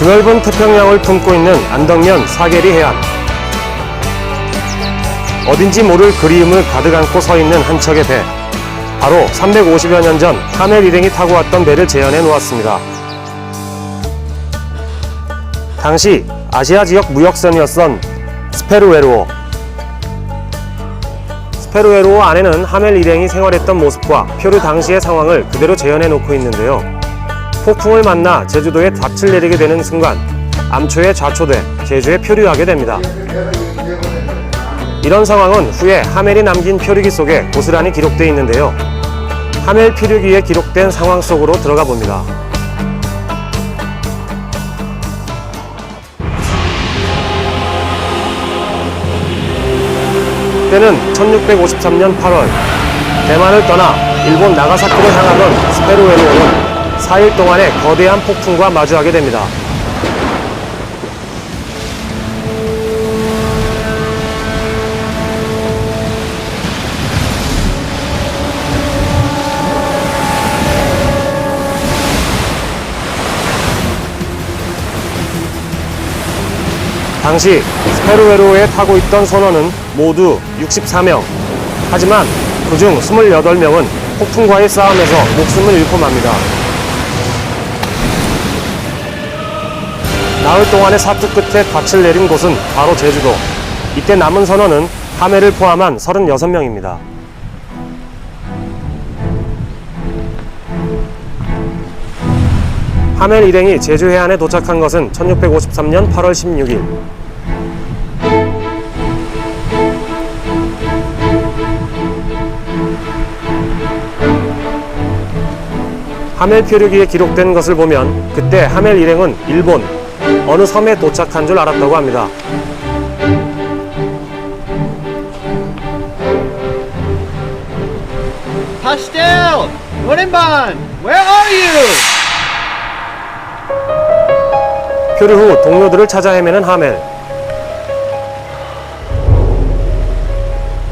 드넓은 태평양을 품고 있는 안덕면 사계리 해안. 어딘지 모를 그리움을 가득 안고 서 있는 한 척의 배. 바로 350여 년 전 하멜 일행이 타고 왔던 배를 재현해 놓았습니다. 당시 아시아 지역 무역선이었던 스페르웨로어. 스페르웨로어 안에는 하멜 일행이 생활했던 모습과 표류 당시의 상황을 그대로 재현해 놓고 있는데요. 폭풍을 만나 제주도에 닻을 내리게 되는 순간 암초에 좌초돼 제주에 표류하게 됩니다. 이런 상황은 후에 하멜이 남긴 표류기 속에 고스란히 기록되어 있는데요. 하멜 표류기에 기록된 상황 속으로 들어가 봅니다. 때는 1653년 8월 대만을 떠나 일본 나가사키로 향하던 스페르웨로어는 4일 동안의 거대한 폭풍과 마주하게 됩니다. 당시 스페르웨로어에 타고 있던 선원은 모두 64명. 하지만 그중 28명은 폭풍과의 싸움에서 목숨을 잃고 맙니다. 나흘 동안의 사투 끝에 닻을 내린 곳은 바로 제주도. 이때 남은 선원은 하멜을 포함한 36명입니다. 하멜 일행이 제주 해안에 도착한 것은 1653년 8월 16일. 하멜 표류기에 기록된 것을 보면 그때 하멜 일행은 일본 어느 섬에 도착한 줄 알았다고 합니다. Pastel! 노렌반! Where are you? 표류 후 동료들을 찾아 헤매는 하멜.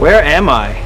Where am I?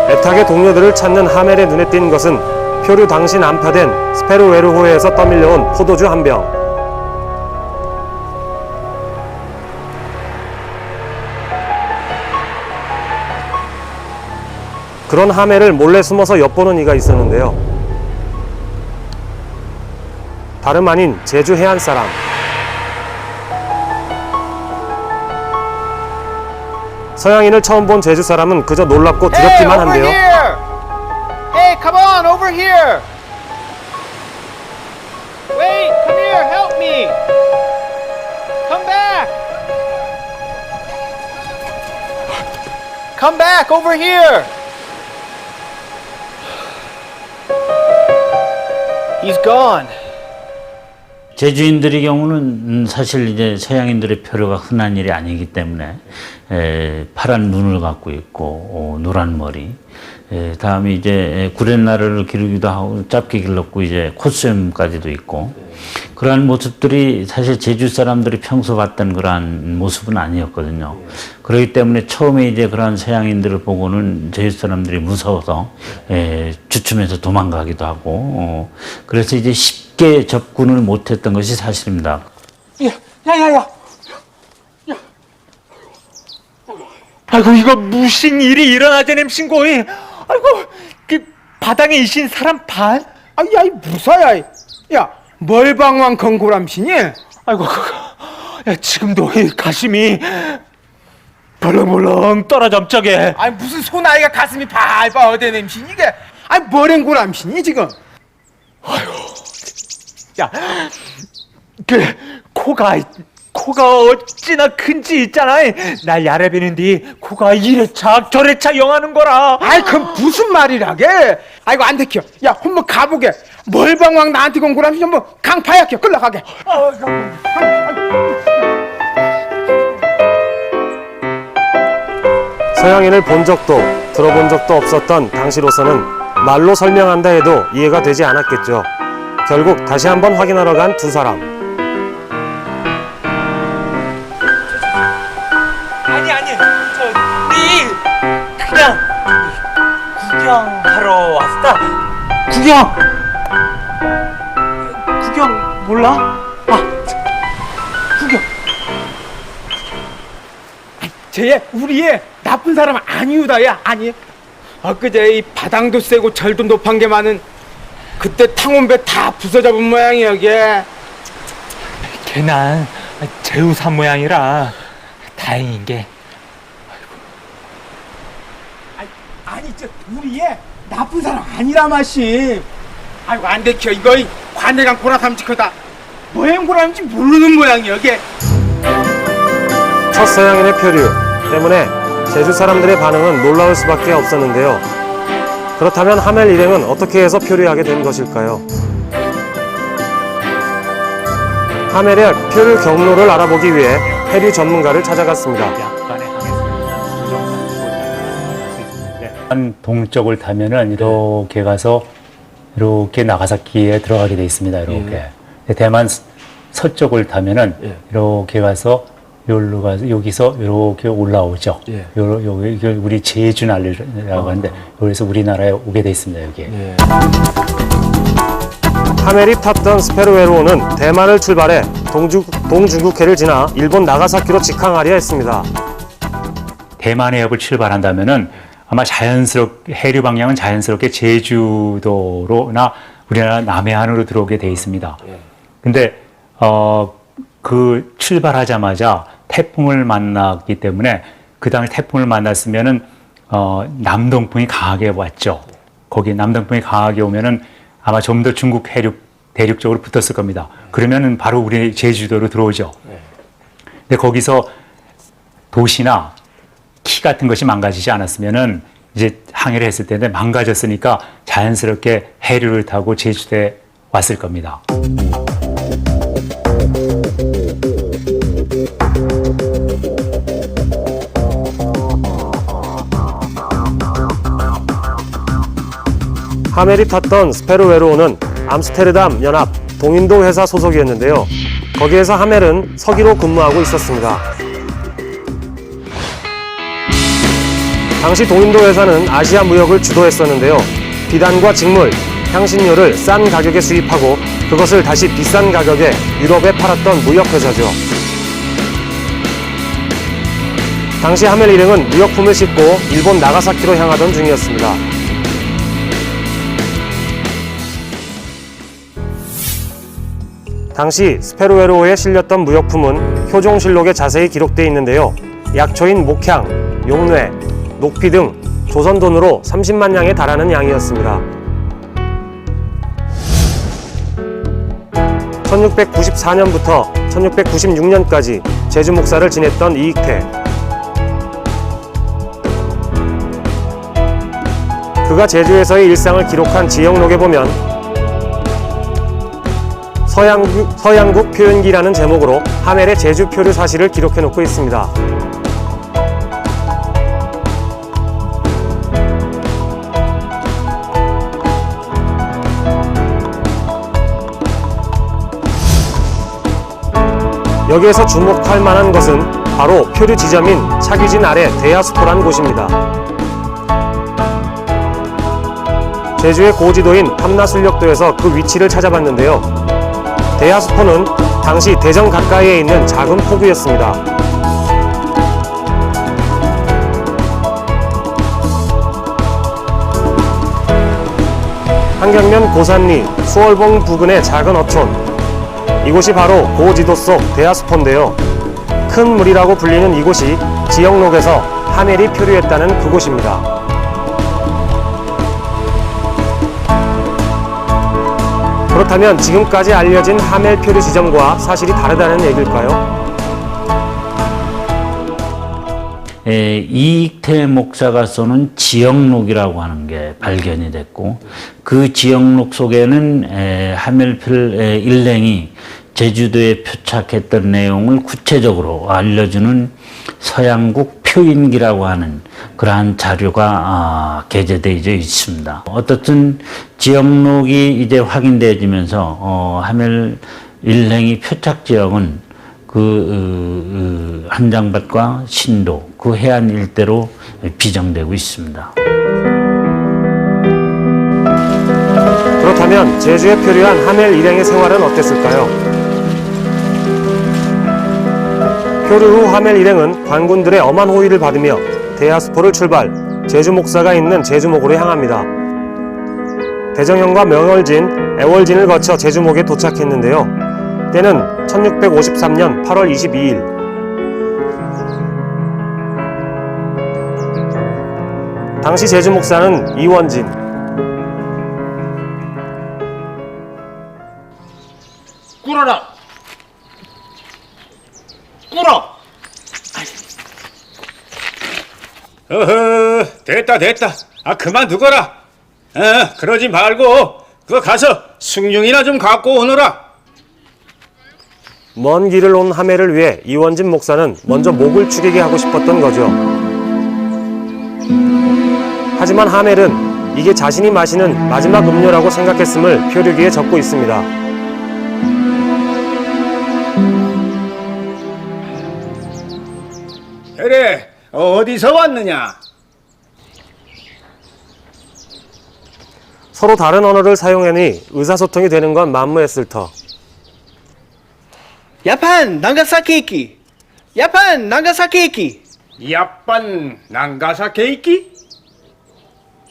애타게 동료들을 찾는 하멜의 눈에 띈 것은 표류 당시 난파된 스페르웨로호에서 떠밀려온 포도주 한 병. 그런 하멜을 몰래 숨어서 엿보는 이가 있었는데요. 다름 아닌 제주 해안 사람. 서양인을 처음 본 제주 사람은 그저 놀랍고 두렵기만 한데요. Hey, come on, over here! Wait, come here, help me! Come back! Come back, over here! He's gone. 제주인들의 경우는 사실 이제 서양인들의 표류가 흔한 일이 아니기 때문에 파란 눈을 갖고 있고 노란 머리, 다음에 이제 구렛나루를 기르기도 하고 짧게 길렀고 이제 콧수염까지도 있고 그러한 모습들이 사실 제주 사람들이 평소 봤던 그러한 모습은 아니었거든요. 그렇기 때문에 처음에 이제 그러한 서양인들을 보고는 제주 사람들이 무서워서 주춤해서 도망가기도 하고 그래서 이제 쉽게 접근을 못했던 것이 사실입니다. 야야야! 아이고 이거 무슨 일이 일어나자는 신고이. 아이고 그 바닥에 이신 사람 반? 아야 이 무사야. 야 멀방왕 건고람신이. 아이고 야, 지금도 이 가슴이 벌렁벌렁 떨어점쩍해. 아니 무슨 소나이가 가슴이 발발 어대냄신 이게. 아니 뭐랭고람신이 지금. 야, 그 코가 어찌나 큰지 있잖아. 날 야래비는디 코가 이래차 저래차 영하는 거라. 아이 그럼 무슨 말이라게. 아이고 안 되켜. 야 한번 가보게. 멀방왕 나한테 건고람신 한번 강파약해 끌러가게. 서양인을 본 적도 들어본 적도 없었던 당시로서는 말로 설명한다 해도 이해가 되지 않았겠죠. 결국 다시 한번 확인하러 간 두 사람. 아니 우리 그냥 구경하러 왔다. 구경. 몰라? 구경. 쟤 우리 애 나쁜 사람 아니우다야 아니. 엊그제 이 바당도 세고 절도 높은 게 많은 그때 탕원배 다 부서잡은 모양이야 이게. 걔난 제우산 모양이라 다행인 게 아니 저 우리 애 나쁜 사람 아니라 마시. 아이고 안 되켜 이거 관대강 고라삼치커다. 뭐행 고라는지 모르는 모양이야 이게. 첫 서양인의 표류 때문에 제주 사람들의 반응은 놀라울 수밖에 없었는데요. 그렇다면 하멜 일행은 어떻게 해서 표류하게 된 것일까요? 하멜의 표류 경로를 알아보기 위해 해류 전문가를 찾아갔습니다. 약간의 항해성이 조정한 수 있는데 동쪽을 타면은 이렇게 가서 이렇게 나가사키에 들어가게 돼 있습니다. 이렇게 대만 서쪽을 타면은 이렇게 가서 여기로 가서 여기서 이렇게 올라오죠. 여기 우리 제주 날리라고 하는데 여기서 우리나라에 오게 돼 있습니다. 여기. 하멜이 탔던 스페르웨로는 대만을 출발해 동중국해를 지나 일본 나가사키로 직항하려 했습니다. 대만 해협을 출발한다면은 아마 해류 방향은 자연스럽게 제주도로나 우리나라 남해안으로 들어오게 돼 있습니다. 근데 그 출발하자마자 태풍을 만났기 때문에 그 당시 태풍을 만났으면은 남동풍이 강하게 왔죠. 거기 남동풍이 강하게 오면은 아마 좀 더 중국 대륙 쪽으로 붙었을 겁니다. 그러면은 바로 우리 제주도로 들어오죠. 근데 거기서 도시나 키 같은 것이 망가지지 않았으면은 이제 항해를 했을 텐데 망가졌으니까 자연스럽게 해류를 타고 제주도에 왔을 겁니다. 하멜이 탔던 스페르웨로는 암스테르담 연합 동인도 회사 소속이었는데요. 거기에서 하멜은 서기로 근무하고 있었습니다. 당시 동인도 회사는 아시아 무역을 주도했었는데요. 비단과 직물, 향신료를 싼 가격에 수입하고 그것을 다시 비싼 가격에 유럽에 팔았던 무역회사죠. 당시 하멜 일행은 무역품을 싣고 일본 나가사키로 향하던 중이었습니다. 당시 스페르웨로에 실렸던 무역품은 효종실록에 자세히 기록되어 있는데요. 약초인 목향, 용뇌, 녹피 등 조선 돈으로 30만 양에 달하는 양이었습니다. 1694년부터 1696년까지 제주 목사를 지냈던 이익태. 그가 제주에서의 일상을 기록한 지역록에 보면 서양국 표현기라는 제목으로 하멜의 제주 표류 사실을 기록해 놓고 있습니다. 여기에서 주목할 만한 것은 바로 표류 지점인 차규진 아래 대야수포란 곳입니다. 제주의 고지도인 탐나술력도에서 그 위치를 찾아봤는데요. 대야수포는 당시 대전 가까이에 있는 작은 포구였습니다. 한경면 고산리, 수월봉 부근의 작은 어촌. 이곳이 바로 고지도 속 대야수포인데요. 큰 물이라고 불리는 이곳이 지역록에서 하멜이 표류했다는 그곳입니다. 그렇다면 지금까지 알려진 하멜 표류 지점과 사실이 다르다는 얘기일까요? 이익태 목사가 써놓은 지역록이라고 하는 게 발견이 됐고 그 지역록 속에는 하멜필 일행이 제주도에 표착했던 내용을 구체적으로 알려주는 서양국 표인기라고 하는 그러한 자료가 게재되어 있습니다. 어떻든 지역록이 이제 확인되어지면서 하멜 일행이 표착 지역은 그 한장밭과 신도 그 해안 일대로 비정되고 있습니다. 그렇다면 제주에 표류한 하멜 일행의 생활은 어땠을까요? 표류 후 하멜 일행은 관군들의 엄한 호의를 받으며 대하수포를 출발, 제주 목사가 있는 제주목으로 향합니다. 대정형과 명월진, 애월진을 거쳐 제주목에 도착했는데요. 때는 1653년 8월 22일. 당시 제주 목사는 이원진. 꿇어라. 꿇어. 어허, 됐다. 그만두거라. 그러지 말고 그거 가서 숭늉이나 좀 갖고 오너라. 먼 길을 온 하멜을 위해 이원진 목사는 먼저 목을 축이게 하고 싶었던 거죠. 하지만 하멜은 이게 자신이 마시는 마지막 음료라고 생각했음을 표류기에 적고 있습니다. 그래, 어디서 왔느냐? 서로 다른 언어를 사용하니 의사소통이 되는 건 만무했을 터. 야판 나가사키. 야판 나가사키. 야빤 난가사케이키?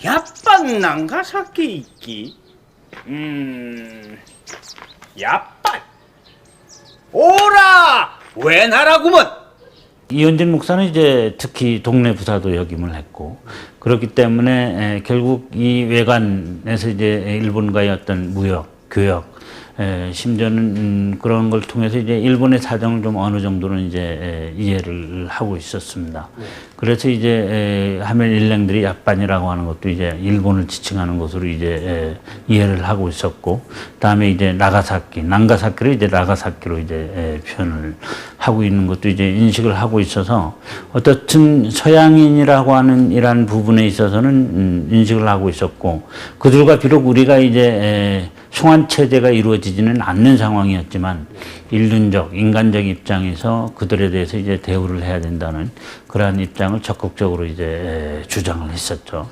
야빤 난가사케이키? 야빤. 오라! 왜 나라구먼? 이원진 목사는 이제 특히 동네 부사도 역임을 했고 그렇기 때문에 결국 이 외관에서 이제 일본과의 어떤 무역, 교역, 심지어는 그런 걸 통해서 이제 일본의 사정을 좀 어느 정도는 이제 이해를 하고 있었습니다. 그래서 이제 하멜 일행들이 약반이라고 하는 것도 이제 일본을 지칭하는 것으로 이제 이해를 하고 있었고, 다음에 이제 난가사키를 이제 나가사키로 이제 표현을 하고 있는 것도 이제 인식을 하고 있어서 어떻든 서양인이라고 하는 이러한 부분에 있어서는 인식을 하고 있었고, 그들과 비록 우리가 이제 송환 체제가 이루어지지는 않는 상황이었지만 인륜적, 인간적 입장에서 그들에 대해서 이제 대우를 해야 된다는 그러한 입장을 적극적으로 이제 주장을 했었죠.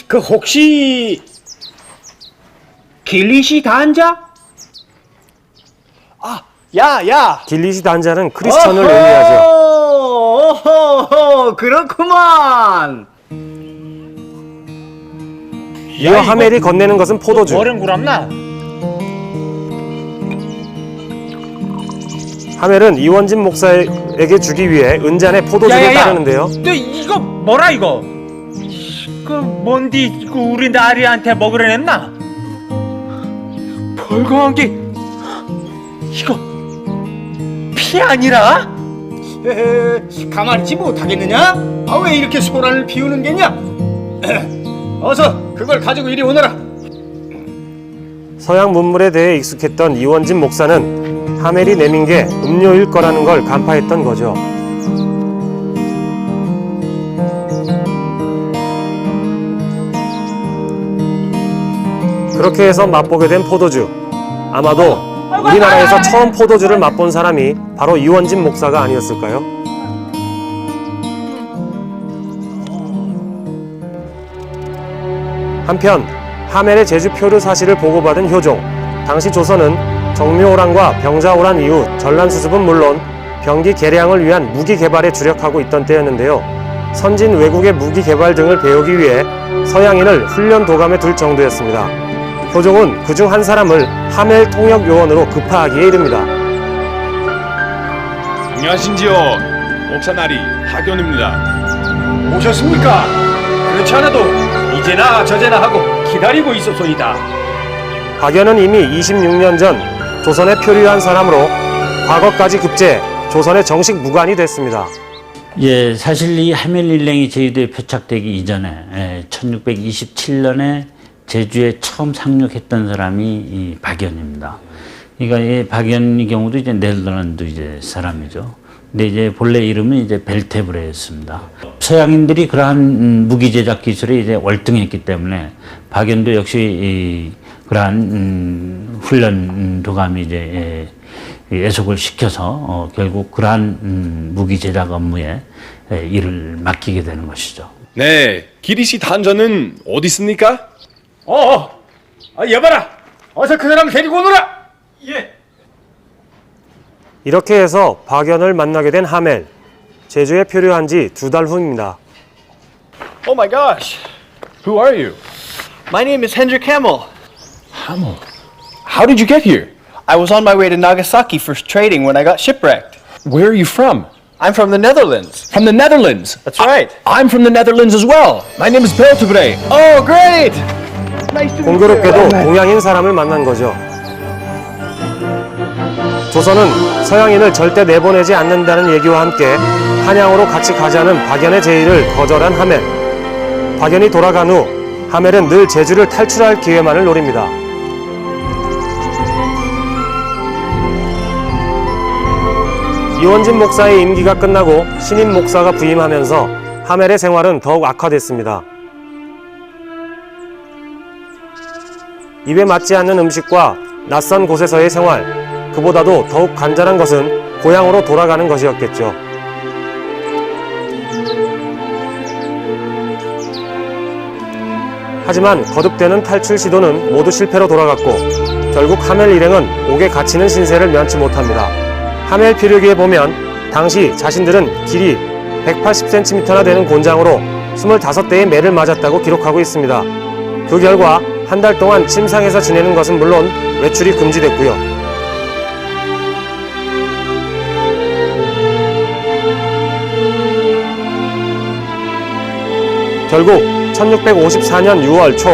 그 혹시 길리시 단자? 야. 길리시 단자는 크리스천을 의미하죠. 어허, 그렇구만. 이어 하멜이 건네는 것은 포도주. 뭐는 구랍나? 하멜은 이원진 목사에게 주기 위해 은잔에 포도주를 따르는데요. 너 이거 뭐라 이거? 그 뭔디 이거 우리 나리한테 먹으려 냈나? 벌거한 게 이거 피 아니라? 가만히 있지 못하겠느냐? 왜 이렇게 소란을 피우는 게냐? 어서 그걸 가지고 이리 오너라. 서양 문물에 대해 익숙했던 이원진 목사는 하멜이 내민 게 음료일 거라는 걸 간파했던 거죠. 그렇게 해서 맛보게 된 포도주. 아마도 우리나라에서 처음 포도주를 맛본 사람이 바로 이원진 목사가 아니었을까요? 한편 하멜의 제주 표류 사실을 보고받은 효종. 당시 조선은 정묘오란과 병자오란 이후 전란수습은 물론 병기 개량을 위한 무기 개발에 주력하고 있던 때였는데요. 선진 외국의 무기 개발 등을 배우기 위해 서양인을 훈련 도감에 둘 정도였습니다. 효종은 그중 한 사람을 하멜 통역 요원으로 급파하기에 이릅니다. 안녕하신지요. 목사나리 하견입니다. 오셨습니까? 그렇지 않아도 이제나 저제나 하고 기다리고 있었소이다. 박연은 이미 26년 전 조선에 표류한 사람으로 과거까지 급제, 조선의 정식 무관이 됐습니다. 예, 사실 이 하멜 일행이 제주도에 표착되기 이전에 1627년에 제주에 처음 상륙했던 사람이 이 박연입니다. 그러니까 이 박연의 경우도 이제 네덜란드 이제 사람이죠. 근데 이제 본래 이름은 이제 벨테브레였습니다. 서양인들이 그러한 무기 제작 기술에 이제 월등했기 때문에 박연도 역시 이 그러한 훈련 도감이 이제 애속을 시켜서 결국 그러한 무기 제작 업무에 일을 맡기게 되는 것이죠. 네, 기리 씨 단전은 어디 있습니까? 여봐라. 어서 그 사람 데리고 오너라. 이렇게 해서 박연을 만나게 된 하멜. 제주에 표류한 지 2달 후입니다. Oh my gosh. Who are you? My name is Hendrik Hamel. Hamel. How did you get here? I was on my way to Nagasaki for trading when I got shipwrecked. Where are you from? I'm from the Netherlands. From the Netherlands. That's right. I'm from the Netherlands as well. My name is Beltebre. Oh, great! Nice to meet you. 공교롭게도 동양인 사람을 만난 거죠. 조선은 서양인을 절대 내보내지 않는다는 얘기와 함께 한양으로 같이 가자는 박연의 제의를 거절한 하멜. 박연이 돌아간 후 하멜은 늘 제주를 탈출할 기회만을 노립니다. 이원진 목사의 임기가 끝나고 신임 목사가 부임하면서 하멜의 생활은 더욱 악화됐습니다. 입에 맞지 않는 음식과 낯선 곳에서의 생활, 그보다도 더욱 간절한 것은 고향으로 돌아가는 것이었겠죠. 하지만 거듭되는 탈출 시도는 모두 실패로 돌아갔고 결국 하멜 일행은 옥에 갇히는 신세를 면치 못합니다. 하멜 표류기에 보면 당시 자신들은 길이 180cm나 되는 곤장으로 25대의 매를 맞았다고 기록하고 있습니다. 그 결과 한 달 동안 침상에서 지내는 것은 물론 외출이 금지됐고요. 결국 1654년 6월 초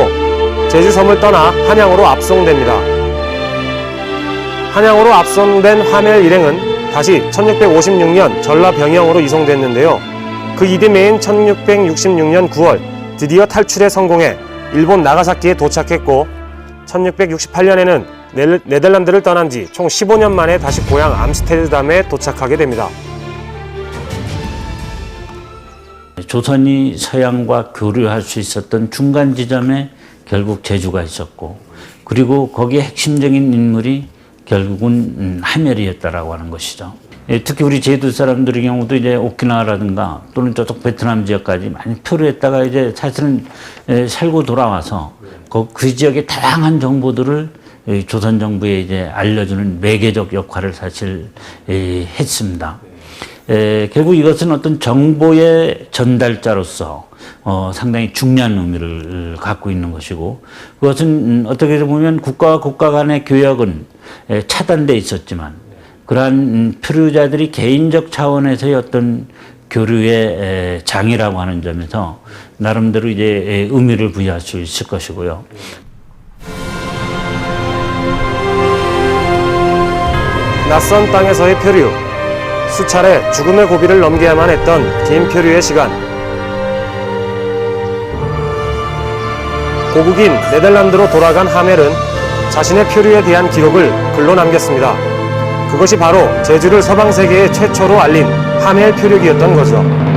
제주섬을 떠나 한양으로 압송됩니다. 한양으로 압송된 하멜 일행은 다시 1656년 전라병영으로 이송됐는데요. 그 이듬해인 1666년 9월 드디어 탈출에 성공해 일본 나가사키에 도착했고 1668년에는 네덜란드를 떠난 지 총 15년 만에 다시 고향 암스테르담에 도착하게 됩니다. 조선이 서양과 교류할 수 있었던 중간 지점에 결국 제주가 있었고 그리고 거기에 핵심적인 인물이 결국은 하멜이었다라고 하는 것이죠. 특히 우리 제주 사람들의 경우도 이제 오키나와라든가 또는 저쪽 베트남 지역까지 많이 표류했다가 이제 사실은 살고 돌아와서 그 지역의 다양한 정보들을 조선 정부에 이제 알려주는 매개적 역할을 사실 했습니다. 결국 이것은 어떤 정보의 전달자로서 상당히 중요한 의미를 갖고 있는 것이고 그것은 어떻게 보면 국가와 국가 간의 교역은 차단돼 있었지만 그러한 표류자들이 개인적 차원에서의 어떤 교류의 장이라고 하는 점에서 나름대로 이제 의미를 부여할 수 있을 것이고요. 낯선 땅에서의 표류, 수차례 죽음의 고비를 넘겨야만 했던 긴 표류의 시간. 고국인 네덜란드로 돌아간 하멜은 자신의 표류에 대한 기록을 글로 남겼습니다. 그것이 바로 제주를 서방 세계에 최초로 알린 하멜 표류기였던 거죠.